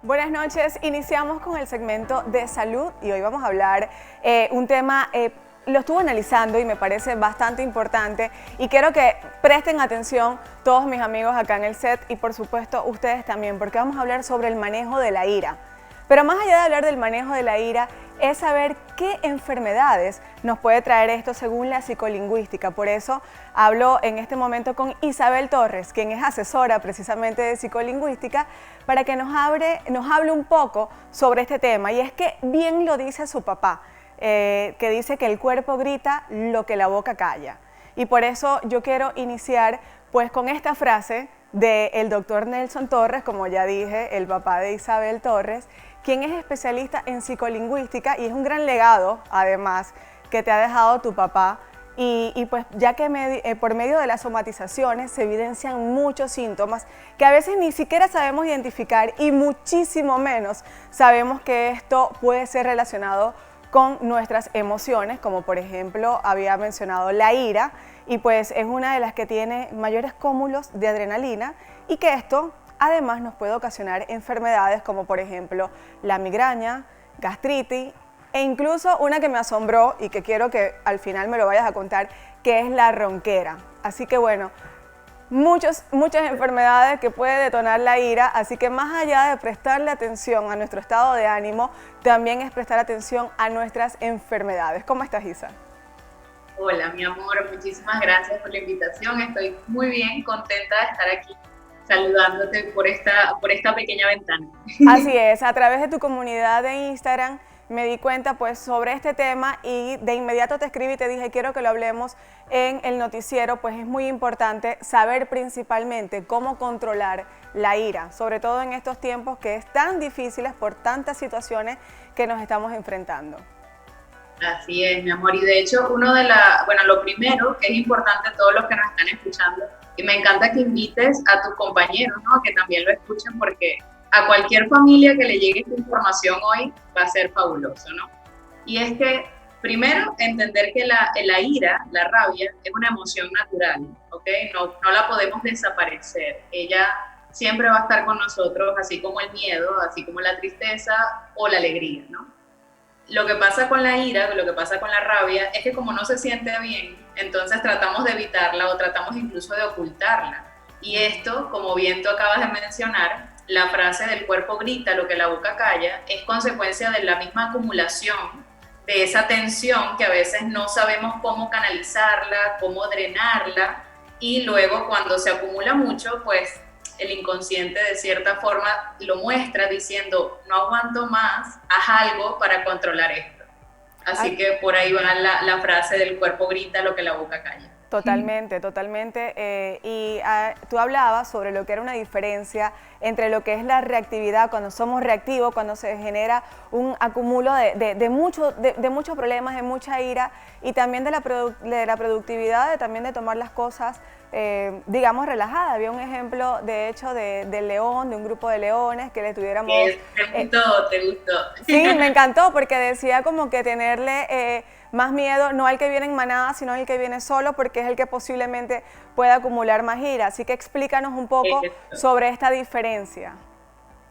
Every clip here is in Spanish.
Buenas noches, iniciamos con el segmento de salud y hoy vamos a hablar un tema, lo estuve analizando y me parece bastante importante y quiero que presten atención todos mis amigos acá en el set y por supuesto ustedes también, porque vamos a hablar sobre el manejo de la ira. Pero más allá de hablar del manejo de la ira, es saber qué enfermedades nos puede traer esto según la psicolingüística. Por eso hablo en este momento con Isabel Torres, quien es asesora precisamente de psicolingüística, para que nos hable un poco sobre este tema. Y es que bien lo dice su papá, que dice que el cuerpo grita lo que la boca calla. Y por eso yo quiero iniciar pues con esta frase del doctor Nelson Torres, como ya dije, el papá de Isabel Torres, quien es especialista en psicolingüística y es un gran legado, además, que te ha dejado tu papá. Y pues ya que por medio de las somatizaciones se evidencian muchos síntomas que a veces ni siquiera sabemos identificar y muchísimo menos sabemos que esto puede ser relacionado con nuestras emociones, como por ejemplo había mencionado la ira, y pues es una de las que tiene mayores cúmulos de adrenalina y que esto además nos puede ocasionar enfermedades como por ejemplo la migraña, gastritis e incluso una que me asombró y que quiero que al final me lo vayas a contar, que es la ronquera. Así que bueno, muchas enfermedades que puede detonar la ira, así que más allá de prestarle atención a nuestro estado de ánimo, también es prestar atención a nuestras enfermedades. ¿Cómo estás, Isa? Hola, mi amor, muchísimas gracias por la invitación. Estoy muy bien, contenta de estar aquí saludándote por esta pequeña ventana. Así es, a través de tu comunidad de Instagram me di cuenta pues sobre este tema y de inmediato te escribí y te dije quiero que lo hablemos en el noticiero, pues es muy importante saber principalmente cómo controlar la ira, sobre todo en estos tiempos que es tan difíciles por tantas situaciones que nos estamos enfrentando. Así es, mi amor. Y de hecho, bueno, lo primero que es importante, todos los que nos están escuchando, y me encanta que invites a tus compañeros, ¿no? Que también lo escuchen porque a cualquier familia que le llegue esta información hoy va a ser fabuloso, ¿no? Y es que, primero, entender que la ira, la rabia, es una emoción natural, ¿ok? No la podemos desaparecer. Ella siempre va a estar con nosotros, así como el miedo, así como la tristeza o la alegría, ¿no? Lo que pasa con la ira, lo que pasa con la rabia, es que como no se siente bien, entonces tratamos de evitarla o tratamos incluso de ocultarla. Y esto, como bien tú acabas de mencionar, la frase del cuerpo grita lo que la boca calla, es consecuencia de la misma acumulación de esa tensión que a veces no sabemos cómo canalizarla, cómo drenarla, y luego cuando se acumula mucho, pues el inconsciente de cierta forma lo muestra diciendo, no aguanto más, haz algo para controlar esto. Así que por ahí va la frase del cuerpo grita lo que la boca calla. Totalmente, totalmente. Tú hablabas sobre lo que era una diferencia entre lo que es la reactividad, cuando somos reactivos, cuando se genera un acumulo de muchos problemas, de mucha ira, y también de la productividad, también de tomar las cosas, digamos, relajadas. Había un ejemplo, de hecho, del león, de un grupo de leones, que le tuviéramos... ¿Te gustó? ¿Te gustó? Sí, me encantó porque decía como que tenerle más miedo no al que viene en manada, sino al que viene solo, porque es el que posiblemente pueda acumular más ira. Así que explícanos un poco sobre esta diferencia.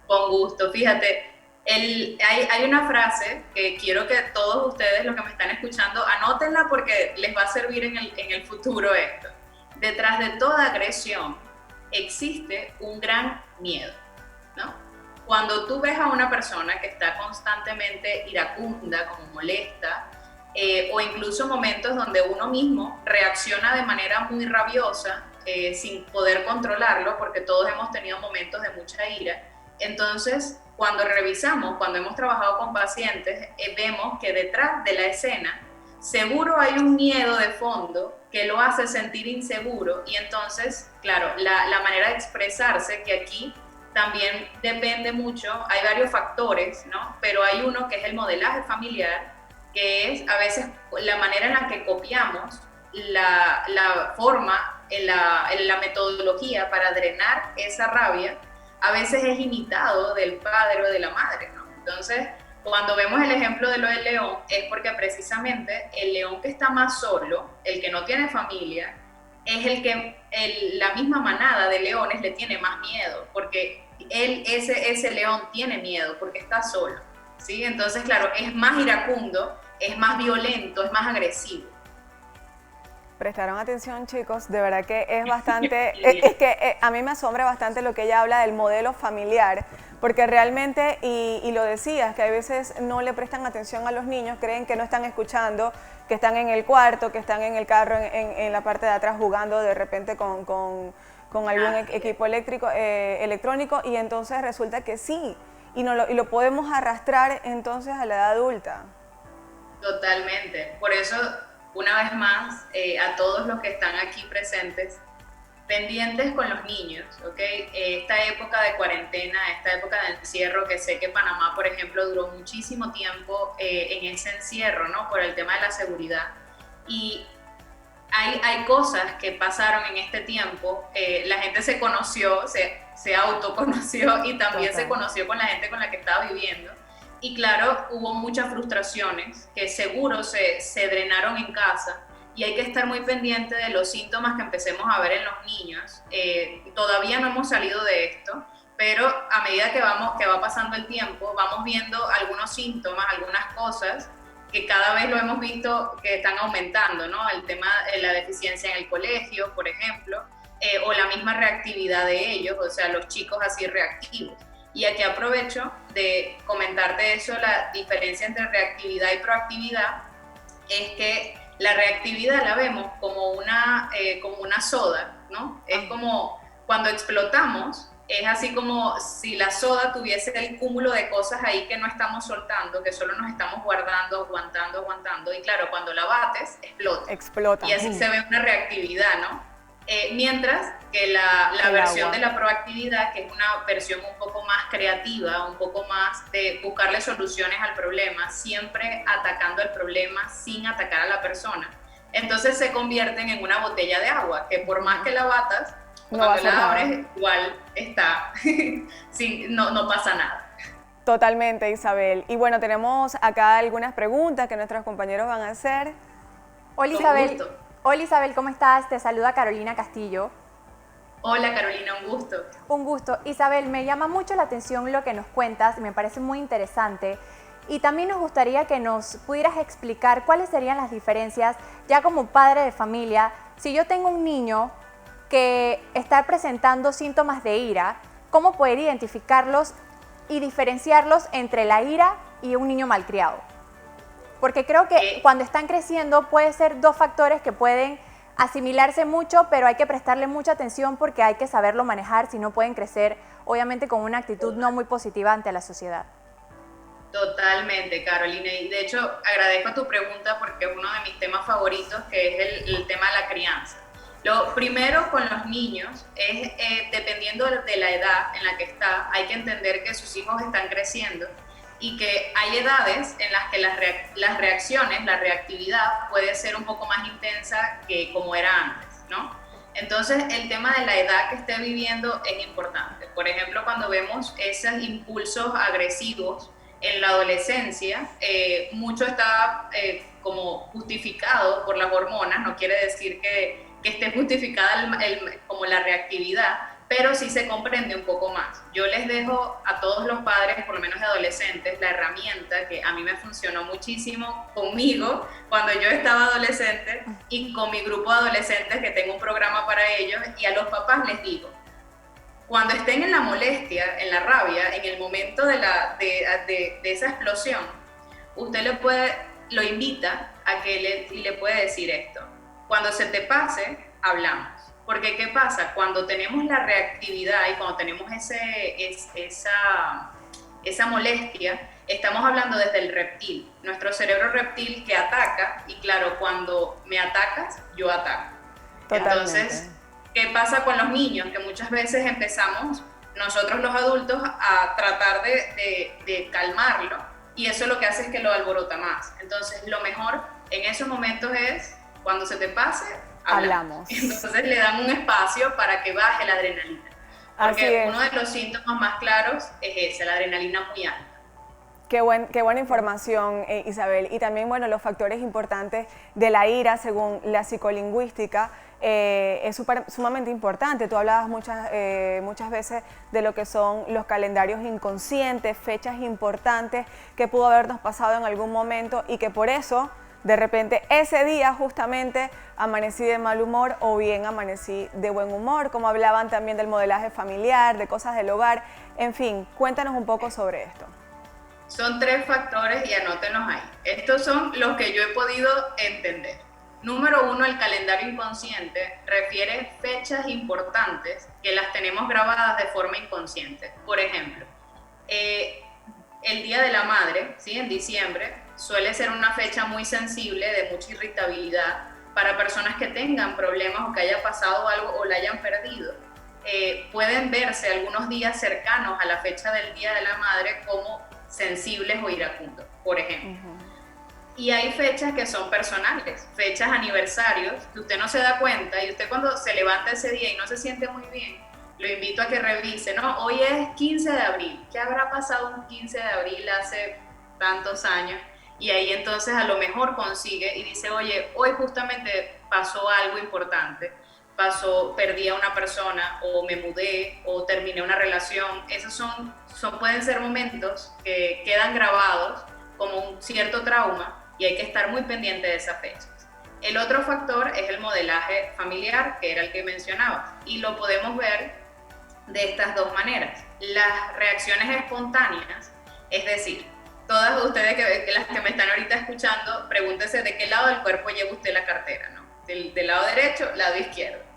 Con gusto, fíjate, hay una frase que quiero que todos ustedes, los que me están escuchando, anótenla porque les va a servir en el futuro esto. Detrás de toda agresión existe un gran miedo, ¿no? Cuando tú ves a una persona que está constantemente iracunda, como molesta, o incluso momentos donde uno mismo reacciona de manera muy rabiosa, sin poder controlarlo, porque todos hemos tenido momentos de mucha ira. Entonces, cuando revisamos, cuando hemos trabajado con pacientes, vemos que detrás de la escena seguro hay un miedo de fondo que lo hace sentir inseguro y entonces, claro, la manera de expresarse, que aquí también depende mucho, hay varios factores, ¿no? Pero hay uno que es el modelaje familiar, que es a veces la manera en la que copiamos la forma, en la metodología para drenar esa rabia, a veces es imitado del padre o de la madre, ¿no? Entonces, cuando vemos el ejemplo de lo del león, es porque precisamente el león que está más solo, el que no tiene familia, es el que la misma manada de leones le tiene más miedo, porque ese león tiene miedo porque está solo, ¿sí? Entonces, claro, es más iracundo, es más violento, es más agresivo. Prestaron atención, chicos, de verdad que es bastante, es que a mí me asombra bastante lo que ella habla del modelo familiar, porque realmente, y lo decías, que a veces no le prestan atención a los niños, creen que no están escuchando, que están en el cuarto, que están en el carro, en la parte de atrás jugando de repente con algún equipo electrónico, y entonces resulta que sí, y lo podemos arrastrar entonces a la edad adulta. Totalmente. Por eso, una vez más, a todos los que están aquí presentes, pendientes con los niños, ¿ok? Esta época de cuarentena, esta época de encierro, que sé que Panamá, por ejemplo, duró muchísimo tiempo en ese encierro, ¿no? Por el tema de la seguridad. Y hay cosas que pasaron en este tiempo. La gente se conoció, se autoconoció y también se conoció con la gente con la que estaba viviendo. Y claro, hubo muchas frustraciones que seguro se drenaron en casa, y hay que estar muy pendiente de los síntomas que empecemos a ver en los niños. Todavía no hemos salido de esto, pero a medida que va pasando el tiempo, vamos viendo algunos síntomas, algunas cosas que cada vez lo hemos visto que están aumentando, ¿no? El tema de la deficiencia en el colegio, por ejemplo, o la misma reactividad de ellos, o sea, los chicos así reactivos. Y aquí aprovecho de comentarte eso, la diferencia entre reactividad y proactividad es que la reactividad la vemos como una soda, ¿no? Es como cuando explotamos, es así como si la soda tuviese el cúmulo de cosas ahí que no estamos soltando, que solo nos estamos guardando, aguantando, y claro, cuando la bates, explota. Y así se ve una reactividad, ¿no? Mientras que la versión de la proactividad, que es una versión un poco más creativa, un poco más de buscarle soluciones al problema, siempre atacando el problema sin atacar a la persona, entonces se convierten en una botella de agua, que por más que la batas, cuando la abres, igual está, no pasa nada. Totalmente, Isabel. Y bueno, tenemos acá algunas preguntas que nuestros compañeros van a hacer. Hola, Isabel. Hola, Isabel, ¿cómo estás? Te saluda Carolina Castillo. Hola, Carolina, un gusto. Un gusto. Isabel, me llama mucho la atención lo que nos cuentas, me parece muy interesante. Y también nos gustaría que nos pudieras explicar cuáles serían las diferencias, ya como padre de familia, si yo tengo un niño que está presentando síntomas de ira, ¿cómo poder identificarlos y diferenciarlos entre la ira y un niño malcriado? Porque creo que cuando están creciendo puede ser dos factores que pueden asimilarse mucho, pero hay que prestarle mucha atención porque hay que saberlo manejar, si no pueden crecer, obviamente, con una actitud no muy positiva ante la sociedad. Totalmente, Carolina. Y de hecho, agradezco tu pregunta porque es uno de mis temas favoritos, que es el tema de la crianza. Lo primero con los niños es, dependiendo de la edad en la que está, hay que entender que sus hijos están creciendo y que hay edades en las que las reacciones, la reactividad puede ser un poco más intensa que como era antes, ¿no? Entonces, el tema de la edad que esté viviendo es importante. Por ejemplo, cuando vemos esos impulsos agresivos en la adolescencia, mucho está como justificado por las hormonas, no quiere decir que esté justificada como la reactividad, pero sí se comprende un poco más. Yo les dejo a todos los padres, por lo menos de adolescentes, la herramienta que a mí me funcionó muchísimo conmigo cuando yo estaba adolescente y con mi grupo de adolescentes, que tengo un programa para ellos, y a los papás les digo, cuando estén en la molestia, en la rabia, en el momento de esa explosión, usted lo invita a que le puede decir esto: cuando se te pase, hablamos. Porque ¿qué pasa? Cuando tenemos la reactividad y cuando tenemos esa molestia, estamos hablando desde el reptil, nuestro cerebro reptil que ataca, y claro, cuando me atacas, yo ataco. Totalmente. Entonces, ¿qué pasa con los niños? Que muchas veces empezamos, nosotros los adultos, a tratar de calmarlo, y eso lo que hace es que lo alborota más. Entonces, lo mejor en esos momentos es, cuando se te pase, hablamos. Entonces le dan un espacio para que baje la adrenalina. Porque uno de los síntomas más claros es ese, la adrenalina muy alta. Qué buena información, Isabel. Y también, bueno, los factores importantes de la ira, según la psicolingüística, es sumamente importante. Tú hablabas muchas veces de lo que son los calendarios inconscientes, fechas importantes que pudo habernos pasado en algún momento y que por eso, de repente, ese día justamente amanecí de mal humor o bien amanecí de buen humor, como hablaban también del modelaje familiar, de cosas del hogar. En fin, cuéntanos un poco sobre esto. Son 3 factores y anótenos ahí. Estos son los que yo he podido entender. Número 1, el calendario inconsciente refiere fechas importantes que las tenemos grabadas de forma inconsciente. Por ejemplo, el Día de la Madre, ¿sí? En diciembre, suele ser una fecha muy sensible, de mucha irritabilidad para personas que tengan problemas o que haya pasado algo o la hayan perdido. Pueden verse algunos días cercanos a la fecha del Día de la Madre como sensibles o iracundos, por ejemplo. Y hay fechas que son personales, fechas aniversarios, que usted no se da cuenta y usted cuando se levanta ese día y no se siente muy bien, lo invito a que revise, ¿no? Hoy es 15 de abril, ¿qué habrá pasado un 15 de abril hace tantos años? Y ahí entonces a lo mejor consigue y dice, oye, hoy justamente pasó algo importante, perdí a una persona o me mudé o terminé una relación. Esos pueden ser momentos que quedan grabados como un cierto trauma y hay que estar muy pendiente de esas fechas. El otro factor es el modelaje familiar, que era el que mencionaba, y lo podemos ver de estas 2 maneras. Las reacciones espontáneas, es decir, todas ustedes que las que me están ahorita escuchando, pregúntense de qué lado del cuerpo lleva usted la cartera, ¿no? Del lado derecho, lado izquierdo.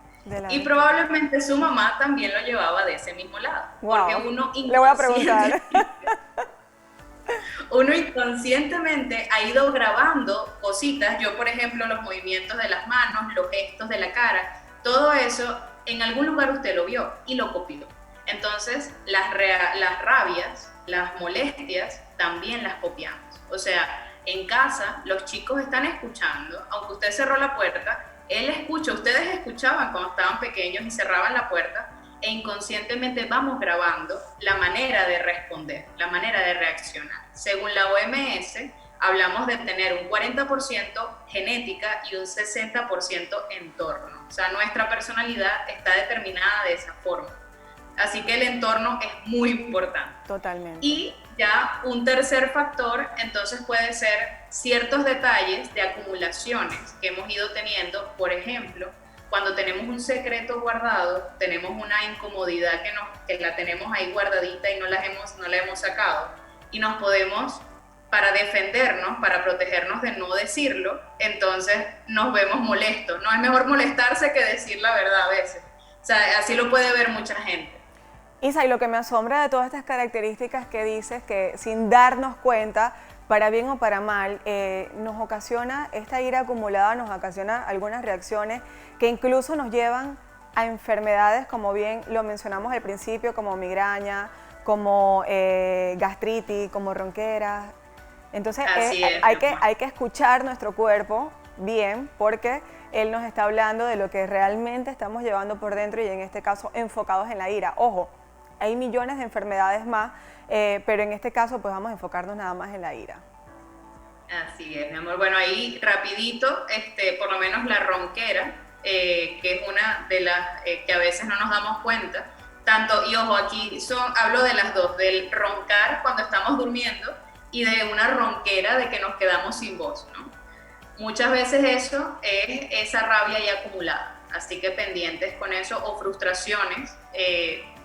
Y probablemente su mamá también lo llevaba de ese mismo lado. Wow. Porque uno le voy a preguntar. Uno inconscientemente ha ido grabando cositas. Yo, por ejemplo, los movimientos de las manos, los gestos de la cara, todo eso en algún lugar usted lo vio y lo copió. Entonces, las rabias, las molestias, también las copiamos. O sea, en casa los chicos están escuchando, aunque usted cerró la puerta, él escucha, ustedes escuchaban cuando estaban pequeños y cerraban la puerta, e inconscientemente vamos grabando la manera de responder, la manera de reaccionar. Según la OMS, hablamos de tener un 40% genética y un 60% entorno. O sea, nuestra personalidad está determinada de esa forma. Así que el entorno es muy importante. Totalmente. Y ya un tercer factor, entonces puede ser ciertos detalles de acumulaciones que hemos ido teniendo. Por ejemplo, cuando tenemos un secreto guardado, tenemos una incomodidad que la tenemos ahí guardadita y no la hemos sacado. Y nos podemos, para defendernos, para protegernos de no decirlo, entonces nos vemos molestos. No es mejor molestarse que decir la verdad a veces. O sea, así lo puede ver mucha gente. Isa, y lo que me asombra de todas estas características que dices, que sin darnos cuenta, para bien o para mal, nos ocasiona, esta ira acumulada nos ocasiona algunas reacciones que incluso nos llevan a enfermedades, como bien lo mencionamos al principio, como migraña, como gastritis, como ronqueras. Entonces hay que escuchar nuestro cuerpo bien, porque él nos está hablando de lo que realmente estamos llevando por dentro y en este caso enfocados en la ira. Ojo, hay millones de enfermedades más, pero en este caso pues vamos a enfocarnos nada más en la ira. Así es, mi amor. Bueno, ahí rapidito, por lo menos la ronquera, que es una de las que a veces no nos damos cuenta. Y ojo, aquí hablo de las dos, del roncar cuando estamos durmiendo y de una ronquera de que nos quedamos sin voz, ¿no? Muchas veces eso es esa rabia ahí acumulada, así que pendientes con eso, o frustraciones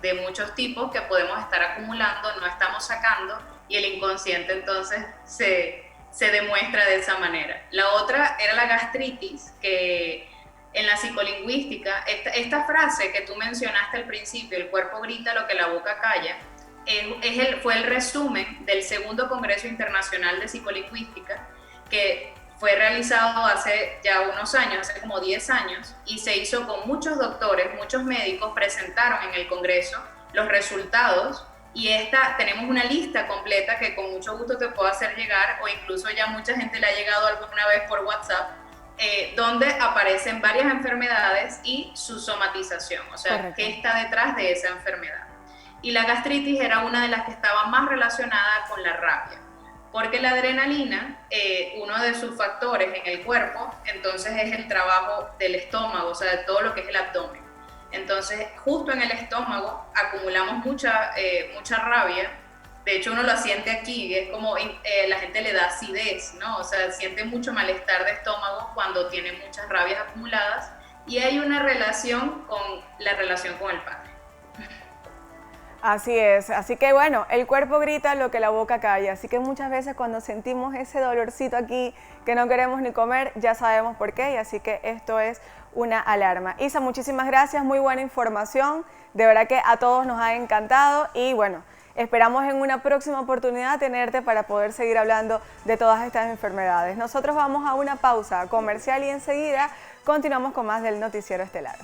de muchos tipos que podemos estar acumulando, no estamos sacando y el inconsciente entonces se demuestra de esa manera. La otra era la gastritis, que en la psicolingüística, esta frase que tú mencionaste al principio, el cuerpo grita lo que la boca calla, fue el resumen del segundo Congreso Internacional de Psicolingüística, que fue realizado hace ya unos años, hace como 10 años, y se hizo con muchos doctores, muchos médicos presentaron en el Congreso los resultados, y tenemos una lista completa que con mucho gusto te puedo hacer llegar, o incluso ya mucha gente le ha llegado alguna vez por WhatsApp, donde aparecen varias enfermedades y su somatización, o sea, correcto, qué está detrás de esa enfermedad. Y la gastritis era una de las que estaba más relacionada con la rabia. Porque la adrenalina, uno de sus factores en el cuerpo, entonces es el trabajo del estómago, o sea, de todo lo que es el abdomen. Entonces, justo en el estómago acumulamos mucha rabia. De hecho, uno lo siente aquí, es como la gente le da acidez, ¿no? O sea, siente mucho malestar de estómago cuando tiene muchas rabias acumuladas, y hay una relación con la relación con el padre. Así es, así que bueno, el cuerpo grita lo que la boca calla, así que muchas veces cuando sentimos ese dolorcito aquí que no queremos ni comer, ya sabemos por qué, y así que esto es una alarma. Isa, muchísimas gracias, muy buena información, de verdad que a todos nos ha encantado y bueno, esperamos en una próxima oportunidad tenerte para poder seguir hablando de todas estas enfermedades. Nosotros vamos a una pausa comercial y enseguida continuamos con más del Noticiero Estelar.